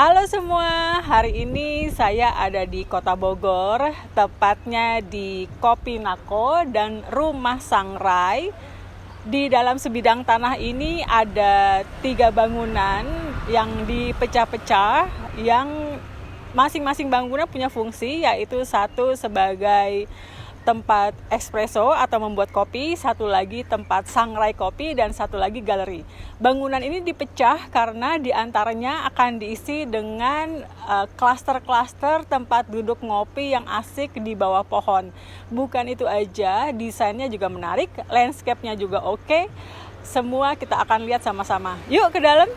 Halo semua, hari ini saya ada di Kota Bogor, tepatnya di Kopi Nako dan Rumah Sangrai. Di dalam sebidang tanah ini ada 3 bangunan yang dipecah-pecah, yang masing-masing bangunan punya fungsi, yaitu satu sebagai tempat espresso atau membuat kopi, satu lagi tempat sangrai kopi, dan satu lagi galeri. Bangunan ini dipecah karena diantaranya akan diisi dengan klaster-klaster tempat duduk ngopi yang asik di bawah pohon. Bukan itu aja, desainnya juga menarik, landscape-nya juga oke. Semua kita akan lihat sama-sama. Yuk ke dalam.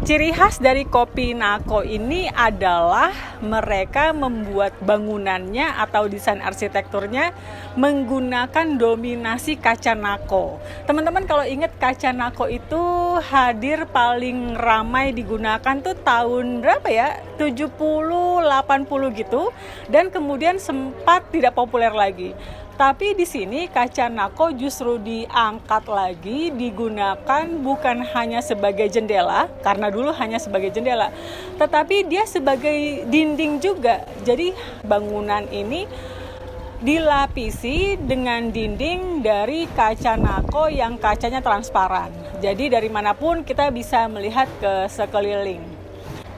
Ciri khas dari Kopi Nako ini adalah mereka membuat bangunannya atau desain arsitekturnya menggunakan dominasi kaca nako. Teman-teman kalau ingat kaca nako itu hadir paling ramai digunakan tuh tahun berapa ya? 70, 80 gitu, dan kemudian sempat tidak populer lagi. Tapi di sini kaca nako justru diangkat lagi, digunakan bukan hanya sebagai jendela, karena dulu hanya sebagai jendela, tetapi dia sebagai dinding juga. Jadi bangunan ini dilapisi dengan dinding dari kaca nako yang kacanya transparan. Jadi dari manapun kita bisa melihat ke sekeliling.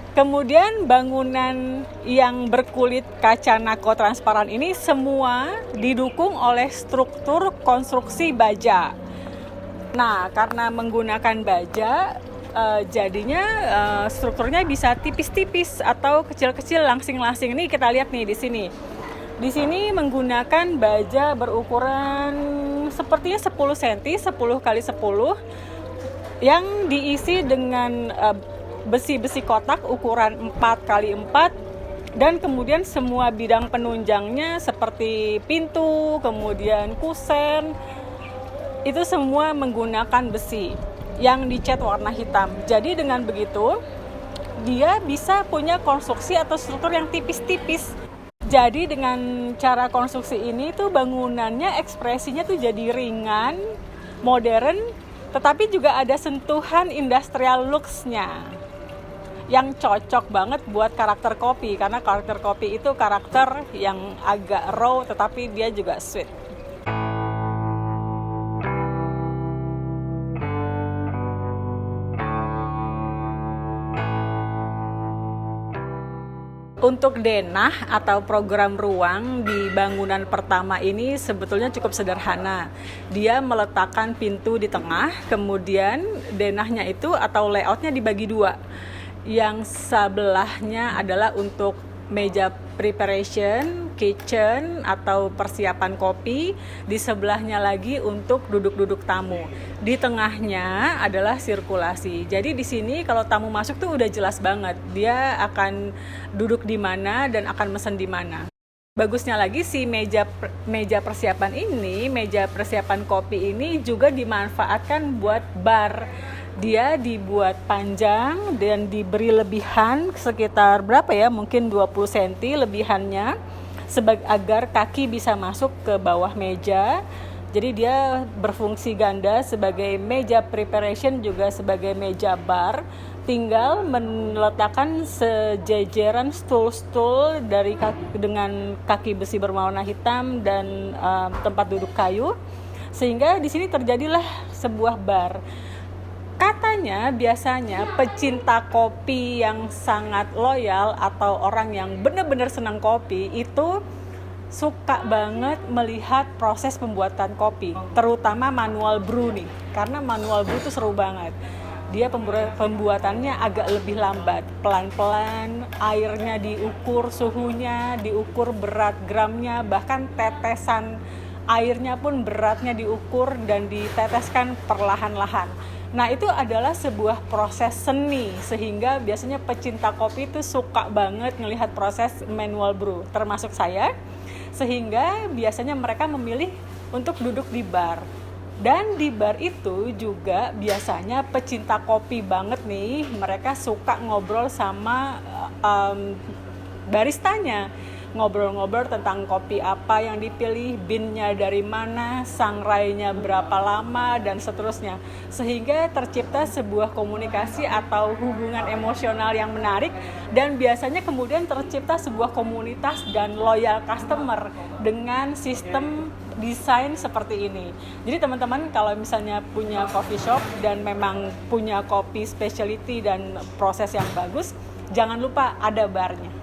Kemudian bangunan yang berkulit kaca nako transparan ini semua didukung oleh struktur konstruksi baja. Nah, karena menggunakan baja, jadinya strukturnya bisa tipis-tipis atau kecil-kecil, langsing-langsing. Ini kita lihat nih di sini. Di sini menggunakan baja berukuran sepertinya 10 cm, 10 kali 10, yang diisi dengan besi-besi kotak ukuran 4 kali 4, dan kemudian semua bidang penunjangnya seperti pintu, kemudian kusen, itu semua menggunakan besi yang dicat warna hitam. Jadi dengan begitu dia bisa punya konstruksi atau struktur yang tipis-tipis. Jadi dengan cara konstruksi ini tuh bangunannya ekspresinya tuh jadi ringan, modern, tetapi juga ada sentuhan industrial looks-nya yang cocok banget buat karakter kopi, karena karakter kopi itu karakter yang agak raw tetapi dia juga sweet. Untuk denah atau program ruang di bangunan pertama ini sebetulnya cukup sederhana. Dia meletakkan pintu di tengah, kemudian denahnya itu atau layoutnya dibagi 2. Yang sebelahnya adalah untuk meja preparation, kitchen atau persiapan kopi, di sebelahnya lagi untuk duduk-duduk tamu. Di tengahnya adalah sirkulasi. Jadi di sini kalau tamu masuk tuh udah jelas banget dia akan duduk di mana dan akan mesen di mana. Bagusnya lagi si meja persiapan ini, meja persiapan kopi ini juga dimanfaatkan buat bar. Dia dibuat panjang dan diberi lebihan sekitar berapa ya, mungkin 20 cm lebihannya, agar kaki bisa masuk ke bawah meja. Jadi dia berfungsi ganda sebagai meja preparation juga sebagai meja bar. Tinggal meletakkan sejajaran stul-stul dengan kaki besi berwarna hitam dan tempat duduk kayu, sehingga di sini terjadilah sebuah bar. Katanya biasanya pecinta kopi yang sangat loyal atau orang yang benar-benar senang kopi itu suka banget melihat proses pembuatan kopi, terutama manual brew nih, karena manual brew itu seru banget. Dia pembuatannya agak lebih lambat, pelan-pelan, airnya diukur, suhunya diukur, berat gramnya, bahkan tetesan airnya pun beratnya diukur dan diteteskan perlahan-lahan. Nah, itu adalah sebuah proses seni, sehingga biasanya pecinta kopi itu suka banget ngelihat proses manual brew, termasuk saya, sehingga biasanya mereka memilih untuk duduk di bar. Dan di bar itu juga biasanya pecinta kopi banget nih, mereka suka ngobrol sama baristanya, ngobrol-ngobrol tentang kopi apa yang dipilih, bean-nya dari mana, sangrainya berapa lama, dan seterusnya. Sehingga tercipta sebuah komunikasi atau hubungan emosional yang menarik, dan biasanya kemudian tercipta sebuah komunitas dan loyal customer dengan sistem desain seperti ini. Jadi teman-teman kalau misalnya punya coffee shop dan memang punya kopi specialty dan proses yang bagus, jangan lupa ada barnya.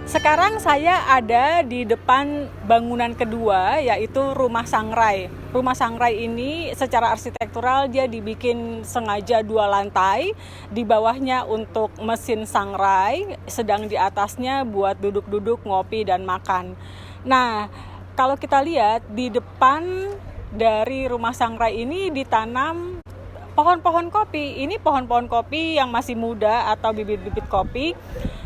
Sekarang saya ada di depan bangunan kedua, yaitu Rumah Sangrai. Rumah Sangrai ini secara arsitektural dia dibikin sengaja 2 lantai, di bawahnya untuk mesin sangrai, sedang di atasnya buat duduk-duduk, ngopi, dan makan. Nah, kalau kita lihat di depan dari Rumah Sangrai ini ditanam pohon-pohon kopi. Ini pohon-pohon kopi yang masih muda atau bibit-bibit kopi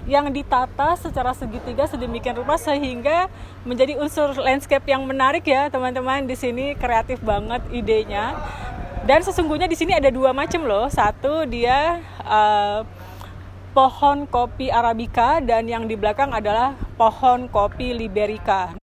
yang ditata secara segitiga sedemikian rupa sehingga menjadi unsur landscape yang menarik ya teman-teman. Di sini kreatif banget idenya. Dan sesungguhnya di sini ada 2 macam loh. Satu dia pohon kopi Arabica dan yang di belakang adalah pohon kopi Liberica.